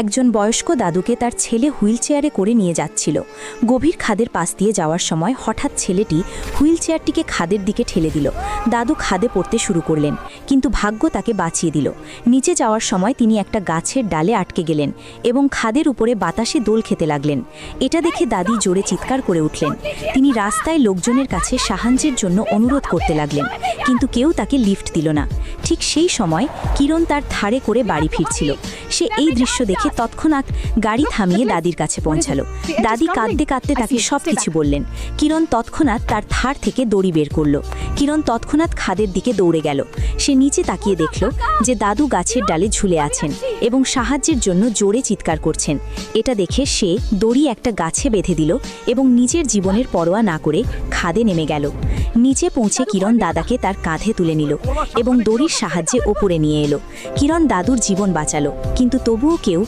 একজন বয়স্ক দাদুকে তার ছেলে হুইলচেয়ারে করে নিয়ে যাচ্ছিল। গভীর খাদের পাশ দিয়ে যাওয়ার সময় হঠাৎ ছেলেটি হুইলচেয়ারটিকে খাদের দিকে ঠেলে দিল। দাদু খাদে পড়তে শুরু করলেন, কিন্তু ভাগ্য তাকে বাঁচিয়ে দিল। নিচে যাওয়ার সময় তিনি একটা গাছের ডালে আটকে গেলেন এবং খাদের উপরে বাতাসে দোল খেতে লাগলেন। এটা দেখে দাদি জোরে চিৎকার করে উঠলেন। তিনি রাস্তায় লোকজনের কাছে সাহায্যের জন্য অনুরোধ করতে লাগলেন, কিন্তু কেউ তাকে লিফট দিল না। ঠিক সেই সময় কিরণ তার ধারে করে বাড়ি ফিরছিল। সে এই দৃশ্য দেখে তৎক্ষণাৎ গাড়ি থামিয়ে দাদির কাছে পৌঁছালো। দাদি কাঁদতে কাঁদতে তাকে সব কিছু বললেন। কিরণ তৎক্ষণাৎ তার থার থেকে দড়ি বের করল। কিরণ তৎক্ষণাৎ খাদের দিকে দৌড়ে গেল। সে নিচে তাকিয়ে দেখল যে দাদু গাছের ডালে ঝুলে আছেন এবং সাহায্যের জন্য জোরে চিৎকার করছেন। এটা দেখে সে দড়ি একটা গাছে বেঁধে দিল এবং নিজের জীবনের পরোয়া না করে খাদে নেমে গেল। নিচে পৌঁছে কিরণ দাদাকে তার কাঁধে তুলে নিল এবং দড়ির সাহায্যে ওপরে নিয়ে এলো। কিরণ দাদুর জীবন বাঁচালো, কিন্তু তবুও কেউ